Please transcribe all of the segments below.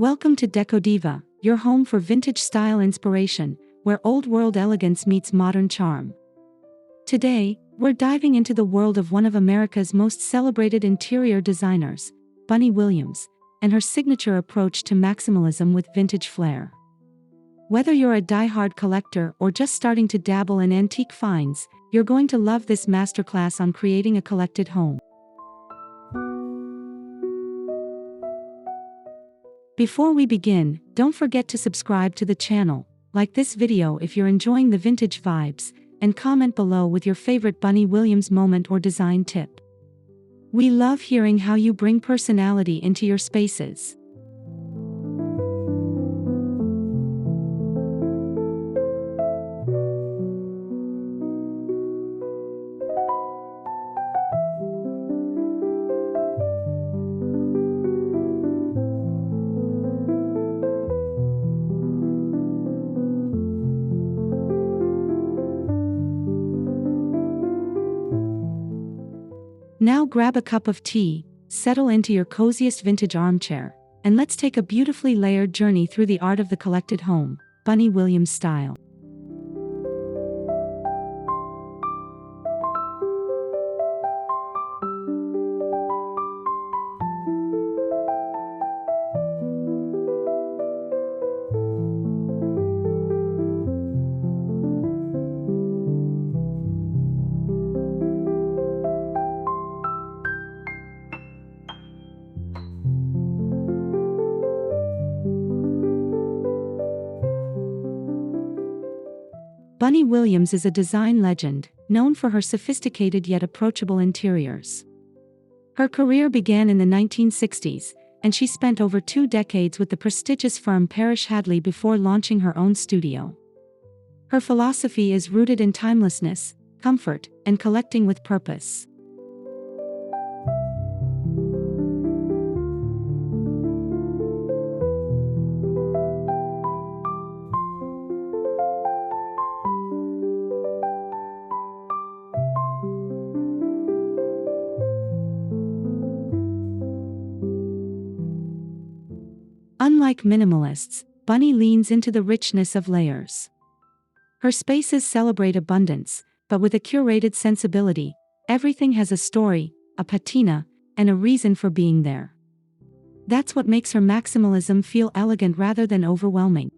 Welcome to Deco Diva, your home for vintage style inspiration, where old-world elegance meets modern charm. Today, we're diving into the world of one of America's most celebrated interior designers, Bunny Williams, and her signature approach to maximalism with vintage flair. Whether you're a die-hard collector or just starting to dabble in antique finds, you're going to love this masterclass on creating a collected home. Before we begin, don't forget to subscribe to the channel, like this video if you're enjoying the vintage vibes, and comment below with your favorite Bunny Williams moment or design tip. We love hearing how you bring personality into your spaces. Now grab a cup of tea, settle into your coziest vintage armchair, and let's take a beautifully layered journey through the art of the collected home, Bunny Williams style. Bunny Williams is a design legend, known for her sophisticated yet approachable interiors. Her career began in the 1960s, and she spent over 2 decades with the prestigious firm Parrish Hadley before launching her own studio. Her philosophy is rooted in timelessness, comfort, and collecting with purpose. Unlike minimalists, Bunny leans into the richness of layers. Her spaces celebrate abundance, but with a curated sensibility. Everything has a story, a patina, and a reason for being there. That's what makes her maximalism feel elegant rather than overwhelming.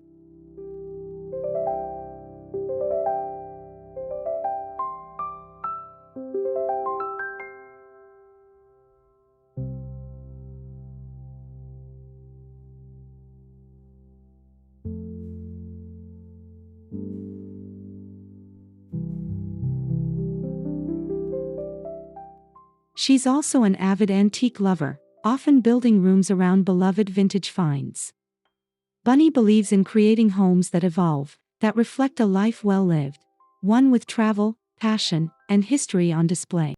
She's also an avid antique lover, often building rooms around beloved vintage finds. Bunny believes in creating homes that evolve, that reflect a life well lived, one with travel, passion, and history on display.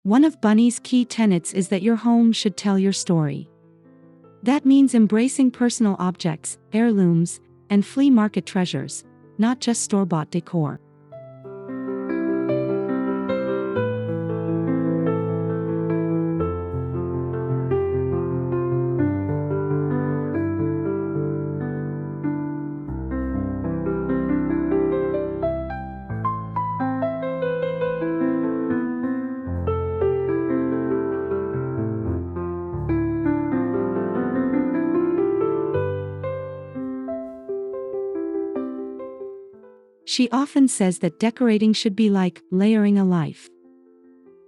One of Bunny's key tenets is that your home should tell your story. That means embracing personal objects, heirlooms, and flea market treasures, not just store-bought decor. She often says that decorating should be like layering a life.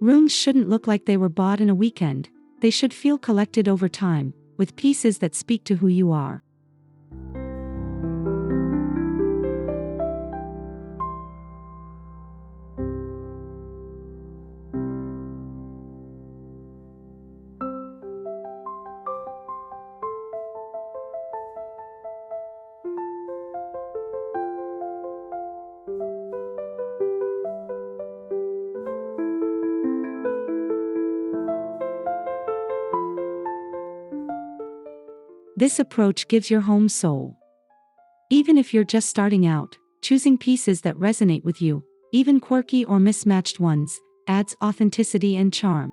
Rooms shouldn't look like they were bought in a weekend, they should feel collected over time, with pieces that speak to who you are. This approach gives your home soul. Even if you're just starting out, choosing pieces that resonate with you, even quirky or mismatched ones, adds authenticity and charm.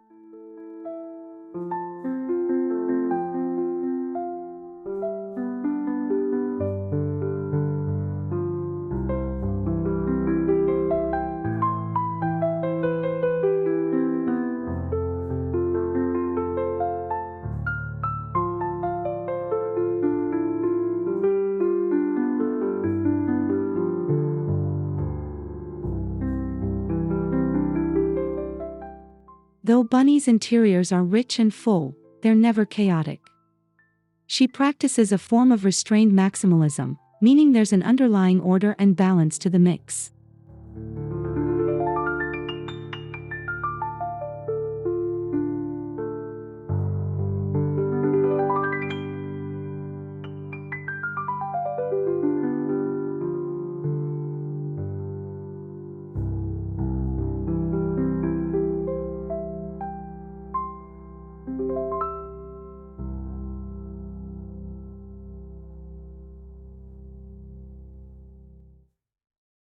Though Bunny's interiors are rich and full, they're never chaotic. She practices a form of restrained maximalism, meaning there's an underlying order and balance to the mix.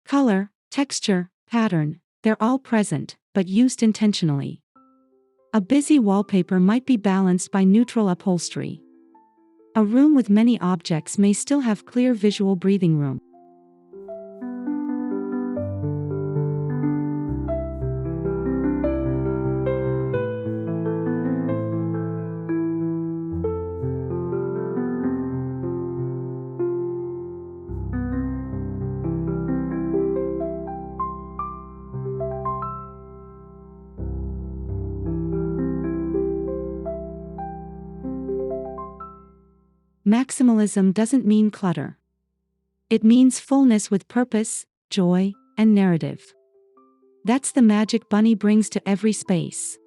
Color, texture, pattern, they're all present, but used intentionally. A busy wallpaper might be balanced by neutral upholstery. A room with many objects may still have clear visual breathing room. Maximalism doesn't mean clutter. It means fullness with purpose, joy, and narrative. That's the magic Bunny brings to every space.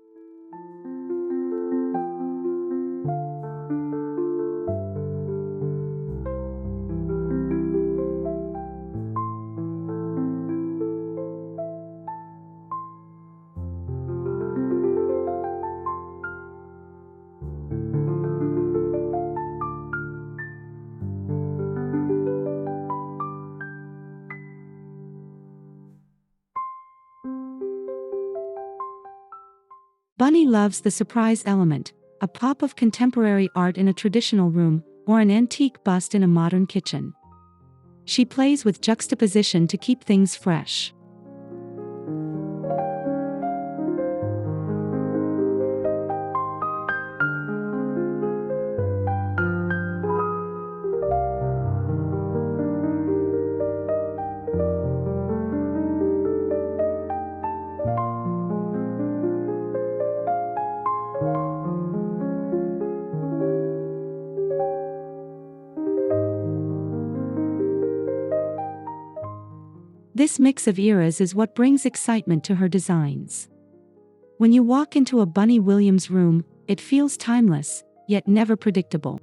Bunny loves the surprise element, a pop of contemporary art in a traditional room, or an antique bust in a modern kitchen. She plays with juxtaposition to keep things fresh. This mix of eras is what brings excitement to her designs. When you walk into a Bunny Williams room, it feels timeless, yet never predictable.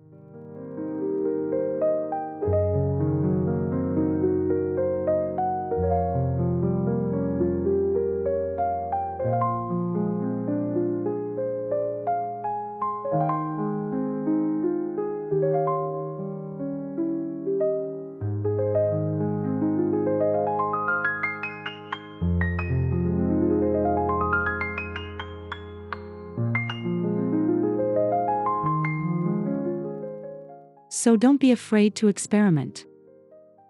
So don't be afraid to experiment.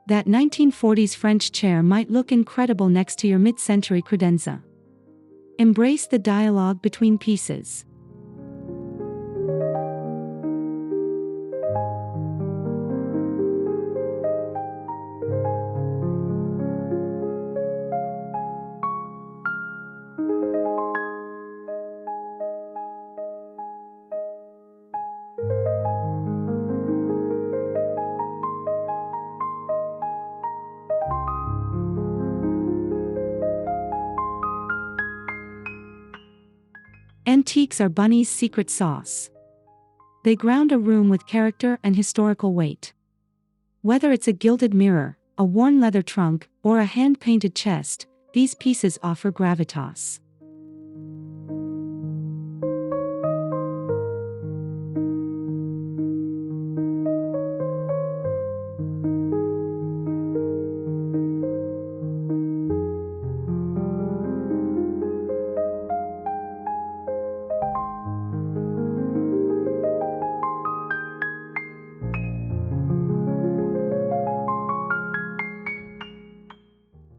That 1940s French chair might look incredible next to your mid-century credenza. Embrace the dialogue between pieces. Antiques are Bunny's secret sauce. They ground a room with character and historical weight. Whether it's a gilded mirror, a worn leather trunk, or a hand-painted chest, these pieces offer gravitas.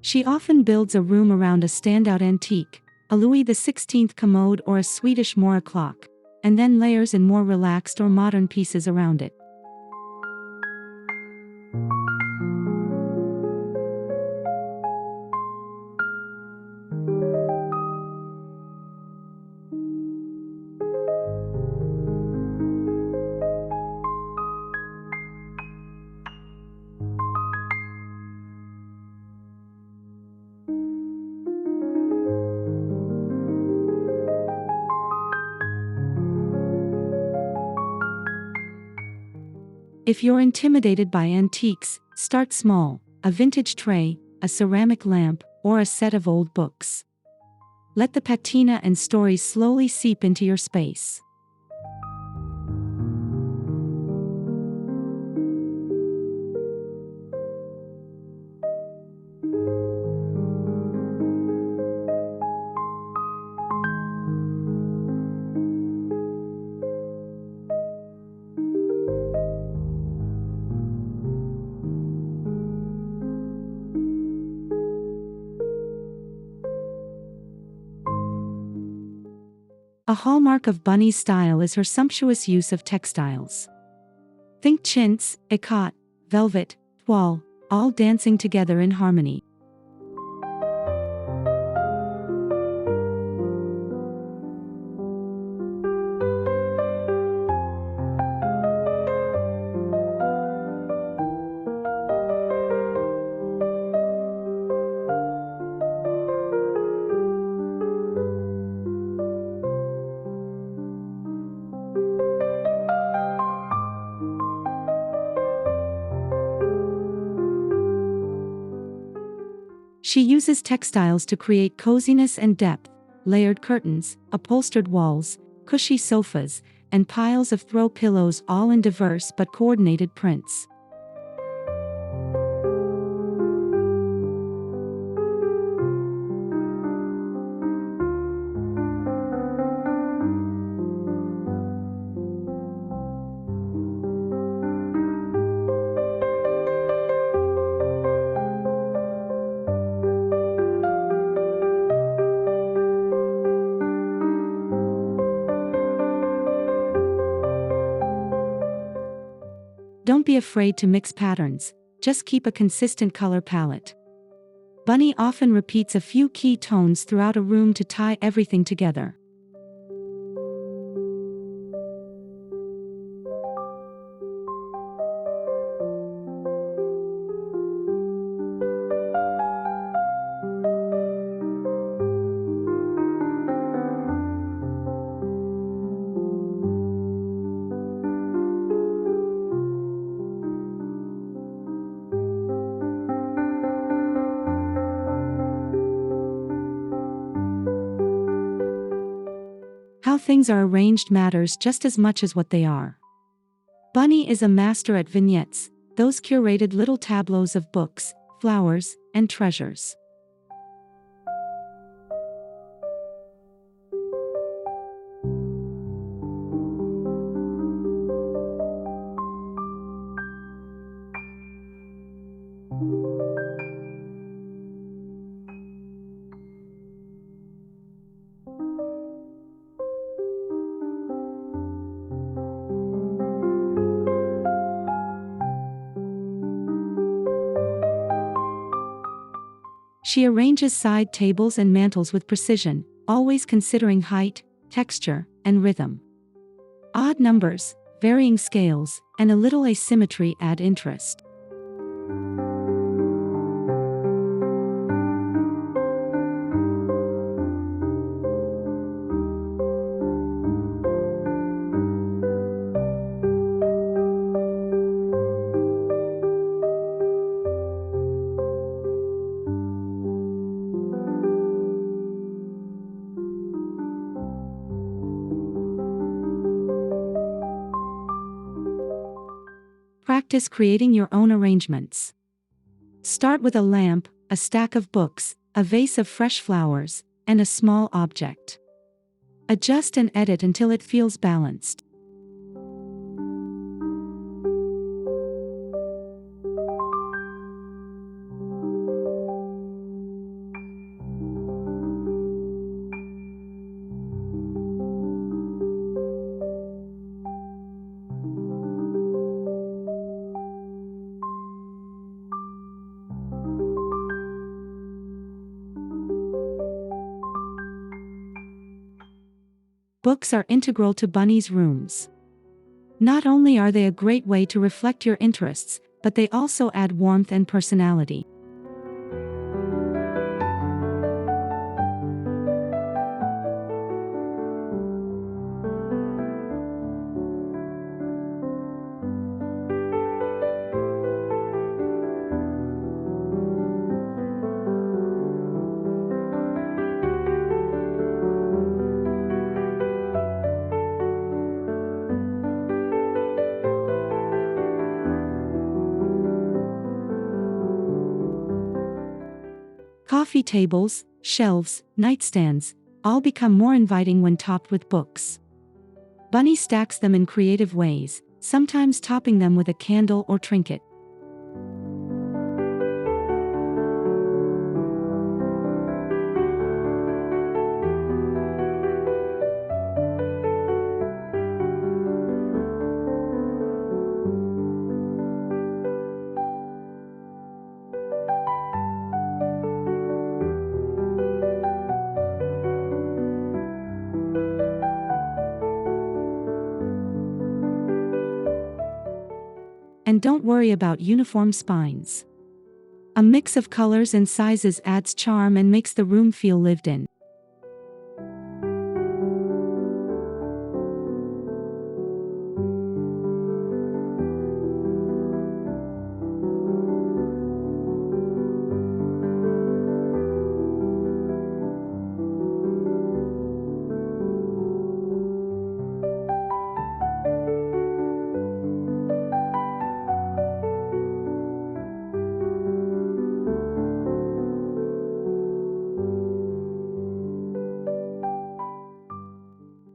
She often builds a room around a standout antique, a Louis XVI commode or a Swedish Mora clock, and then layers in more relaxed or modern pieces around it. If you're intimidated by antiques, start small: a vintage tray, a ceramic lamp, or a set of old books. Let the patina and stories slowly seep into your space. A hallmark of Bunny's style is her sumptuous use of textiles. Think chintz, ikat, velvet, toile, all dancing together in harmony. She uses textiles to create coziness and depth: layered curtains, upholstered walls, cushy sofas, and piles of throw pillows, all in diverse but coordinated prints. Don't be afraid to mix patterns, just keep a consistent color palette. Bunny often repeats a few key tones throughout a room to tie everything together. How things are arranged matters just as much as what they are. Bunny is a master at vignettes, those curated little tableaus of books, flowers, and treasures. She arranges side tables and mantels with precision, always considering height, texture, and rhythm. Odd numbers, varying scales, and a little asymmetry add interest. Practice creating your own arrangements. Start with a lamp, a stack of books, a vase of fresh flowers, and a small object. Adjust and edit until it feels balanced. books are integral to Bunny's rooms. Not only are they a great way to reflect your interests, but they also add warmth and personality. Coffee tables, shelves, nightstands, all become more inviting when topped with books. Bunny stacks them in creative ways, sometimes topping them with a candle or trinket. And don't worry about uniform spines. A mix of colors and sizes adds charm and makes the room feel lived in.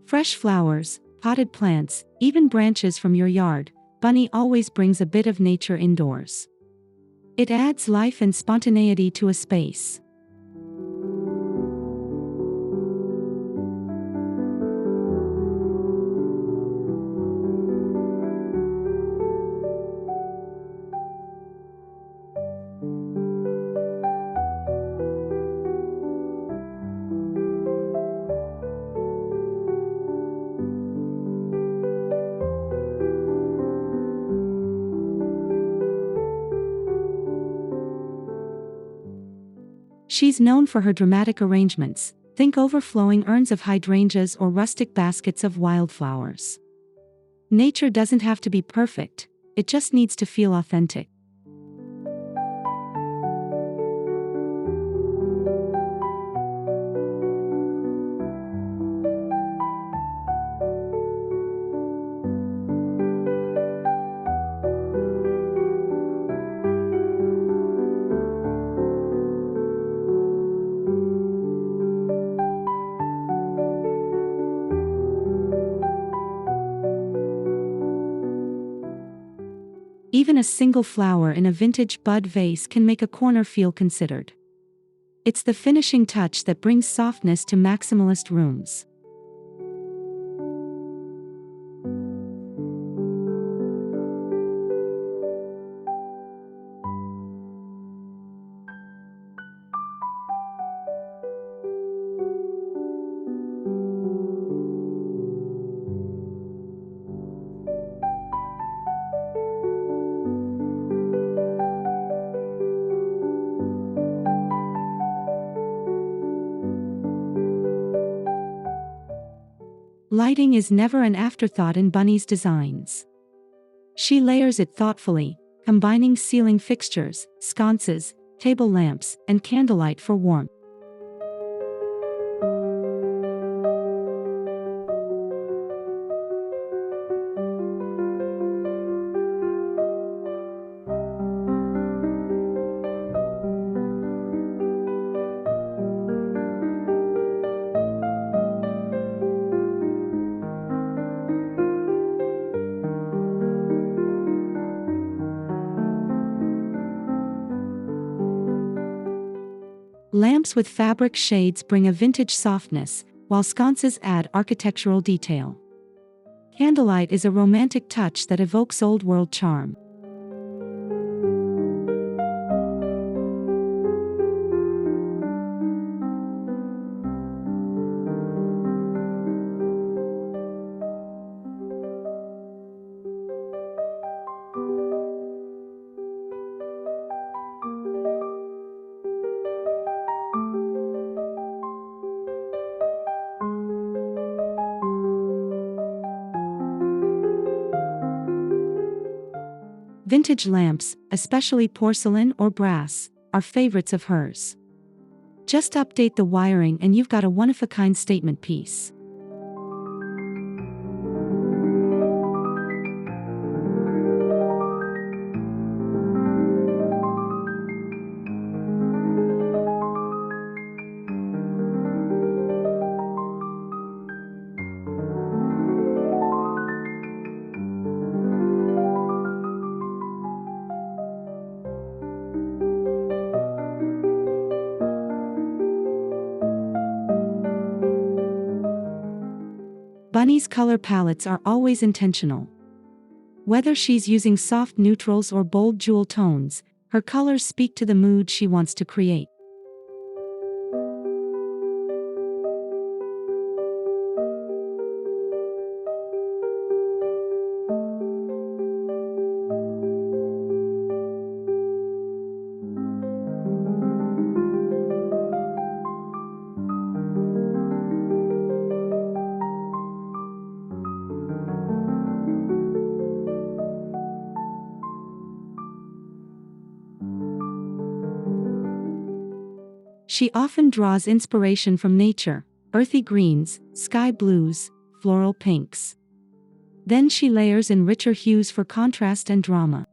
Fresh flowers, potted plants, even branches from your yard, Bunny always brings a bit of nature indoors. It adds life and spontaneity to a space. She's known for her dramatic arrangements. Think overflowing urns of hydrangeas or rustic baskets of wildflowers. Nature doesn't have to be perfect, it just needs to feel authentic. Even a single flower in a vintage bud vase can make a corner feel considered. It's the finishing touch that brings softness to maximalist rooms. Lighting is never an afterthought in Bunny's designs. She layers it thoughtfully, combining ceiling fixtures, sconces, table lamps, and candlelight for warmth. Lamps with fabric shades bring a vintage softness, while sconces add architectural detail. Candlelight is a romantic touch that evokes old-world charm. Vintage lamps, especially porcelain or brass, are favorites of hers. Just update the wiring and you've got a one-of-a-kind statement piece. Bunny's color palettes are always intentional. Whether she's using soft neutrals or bold jewel tones, her colors speak to the mood she wants to create. She often draws inspiration from nature, earthy greens, sky blues, floral pinks. Then she layers in richer hues for contrast and drama.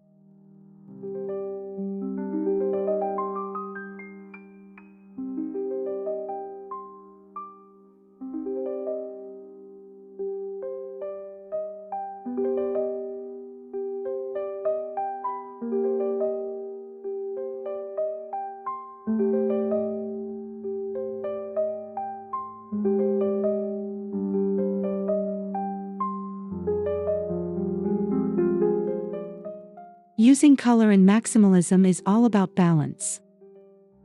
Using color in maximalism is all about balance.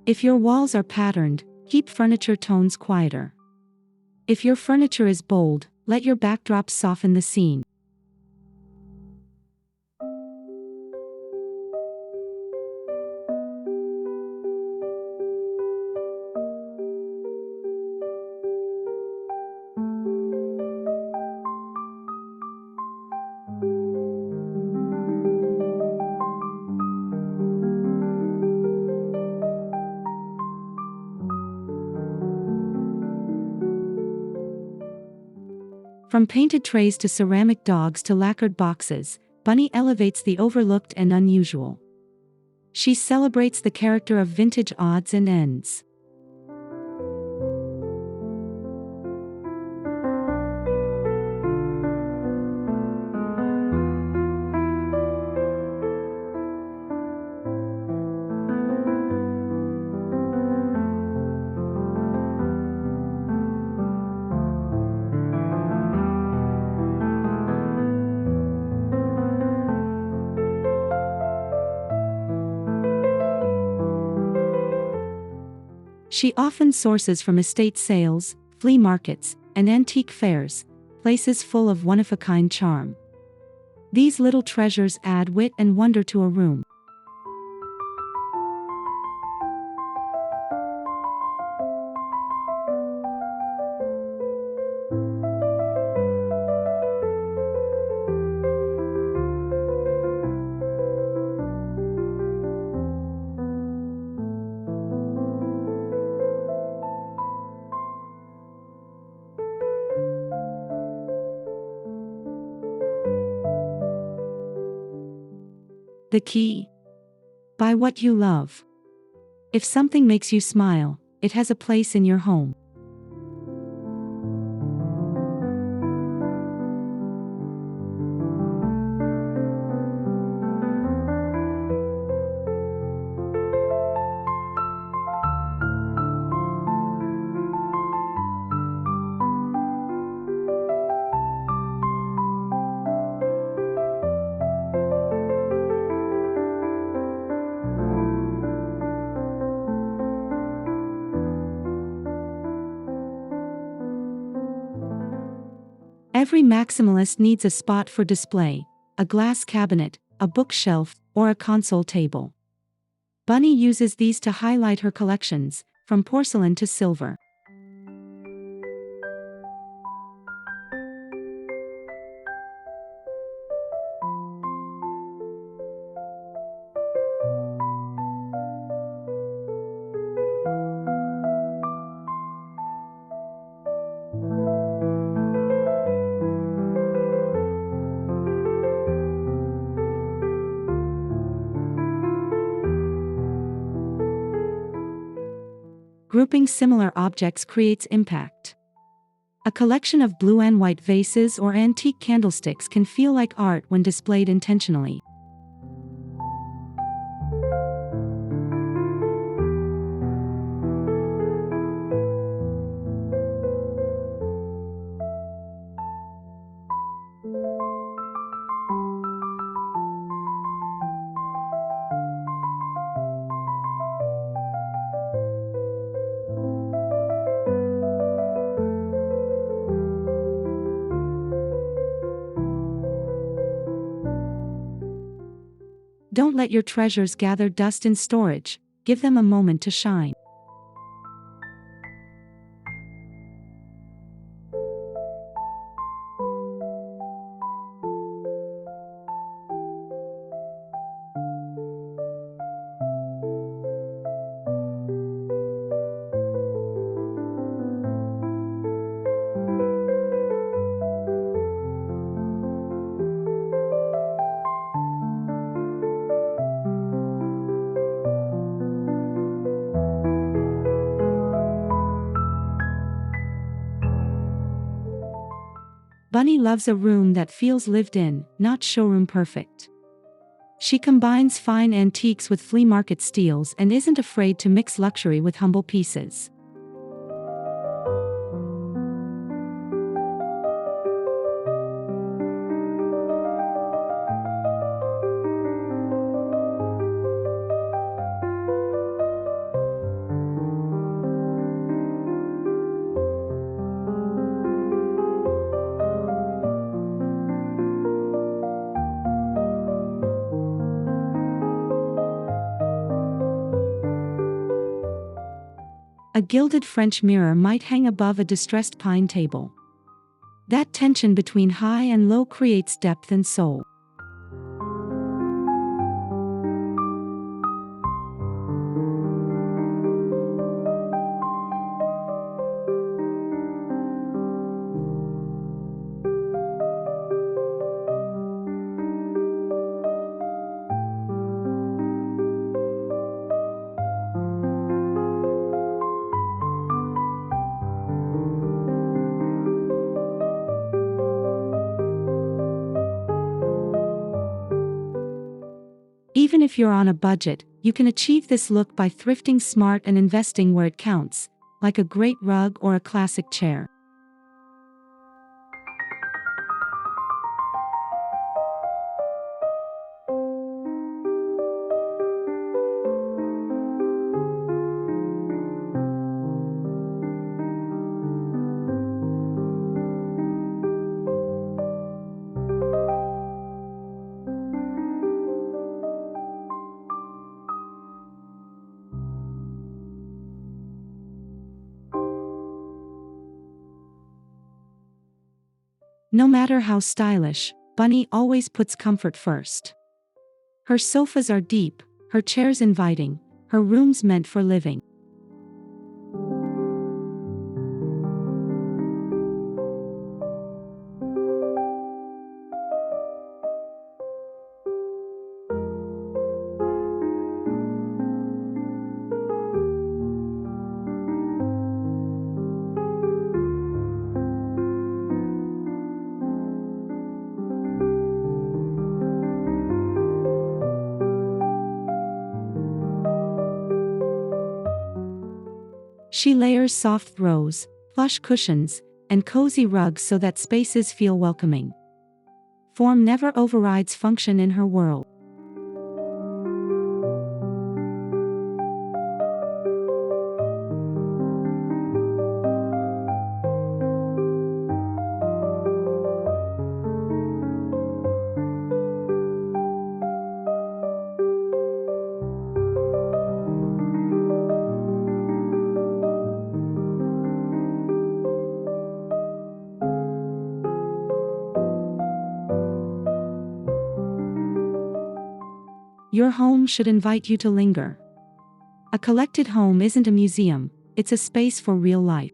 If your walls are patterned, keep furniture tones quieter. If your furniture is bold, let your backdrops soften the scene. From painted trays to ceramic dogs to lacquered boxes, Bunny elevates the overlooked and unusual. She celebrates the character of vintage odds and ends. She often sources from estate sales, flea markets, and antique fairs, places full of one-of-a-kind charm. These little treasures add wit and wonder to a room. The key. Buy what you love. If something makes you smile, it has a place in your home. Every maximalist needs a spot for display, a glass cabinet, a bookshelf, or a console table. Bunny uses these to highlight her collections, from porcelain to silver. Grouping similar objects creates impact. A collection of blue and white vases or antique candlesticks can feel like art when displayed intentionally. Don't let your treasures gather dust in storage, give them a moment to shine. Bunny loves a room that feels lived in, not showroom perfect. She combines fine antiques with flea market steals and isn't afraid to mix luxury with humble pieces. A gilded French mirror might hang above a distressed pine table. That tension between high and low creates depth and soul. Even if you're on a budget, you can achieve this look by thrifting smart and investing where it counts, like a great rug or a classic chair. No matter how stylish, Bunny always puts comfort first. Her sofas are deep, her chairs inviting, her rooms meant for living. She layers soft throws, plush cushions, and cozy rugs so that spaces feel welcoming. Form never overrides function in her world. Your home should invite you to linger. A collected home isn't a museum, it's a space for real life.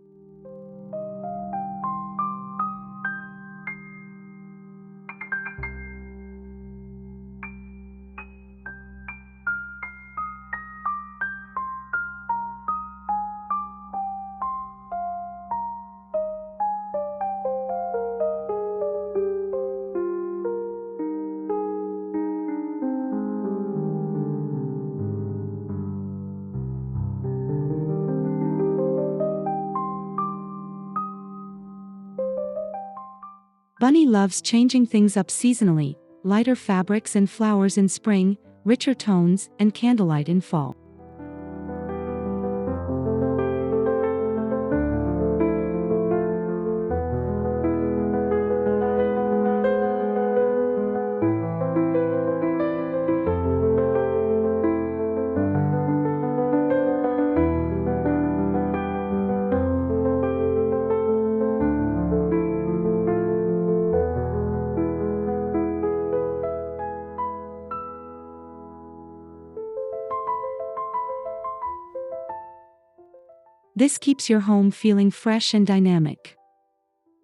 Bunny loves changing things up seasonally, lighter fabrics and flowers in spring, richer tones, and candlelight in fall. This keeps your home feeling fresh and dynamic.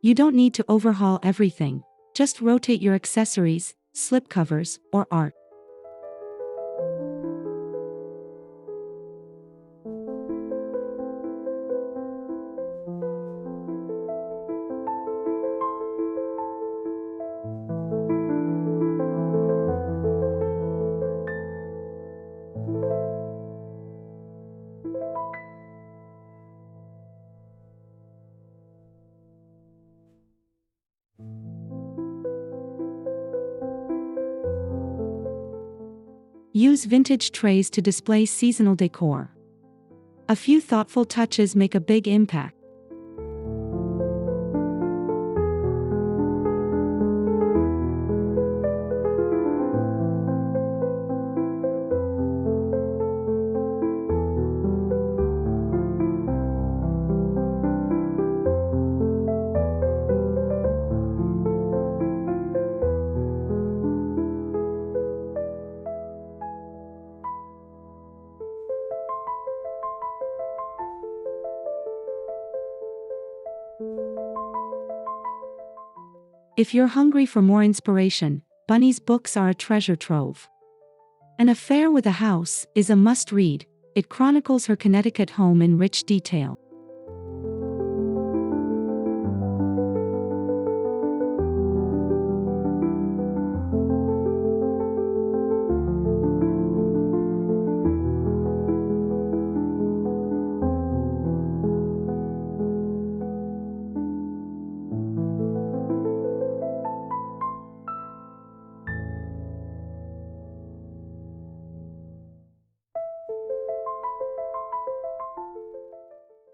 You don't need to overhaul everything, just rotate your accessories, slipcovers, or art. Use vintage trays to display seasonal decor. A few thoughtful touches make a big impact. If you're hungry for more inspiration, Bunny's books are a treasure trove. An Affair with a House is a must-read. It chronicles her Connecticut home in rich detail.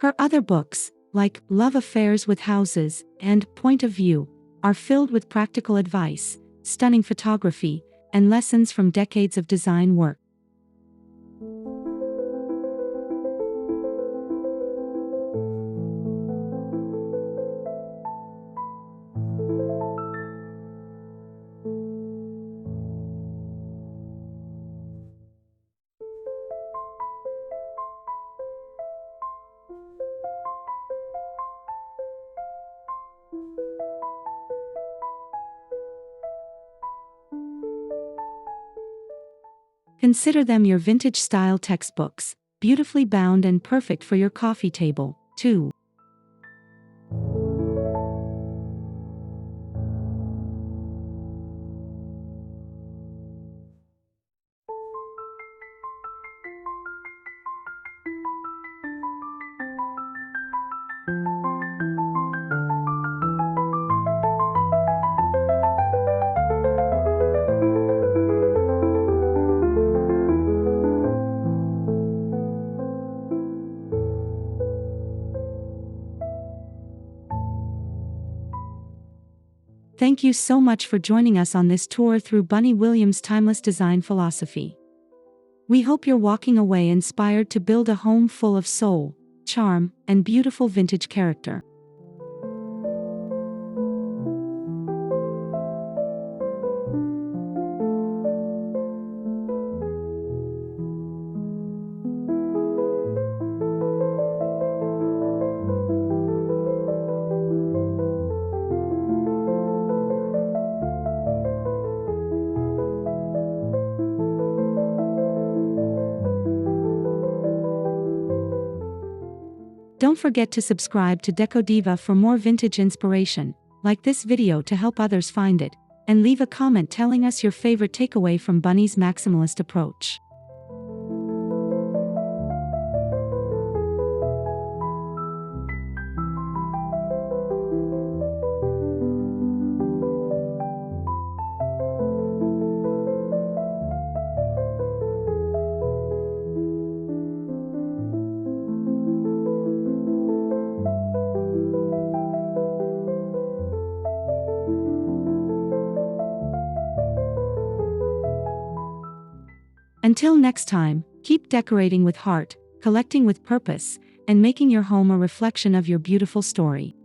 Her other books, like Love Affairs with Houses and Point of View, are filled with practical advice, stunning photography, and lessons from decades of design work. Consider them your vintage-style textbooks, beautifully bound and perfect for your coffee table, too. Thank you so much for joining us on this tour through Bunny Williams' timeless design philosophy. We hope you're walking away inspired to build a home full of soul, charm, and beautiful vintage character. Don't forget to subscribe to Deco Diva for more vintage inspiration, like this video to help others find it, and leave a comment telling us your favorite takeaway from Bunny's maximalist approach. Until next time, keep decorating with heart, collecting with purpose, and making your home a reflection of your beautiful story.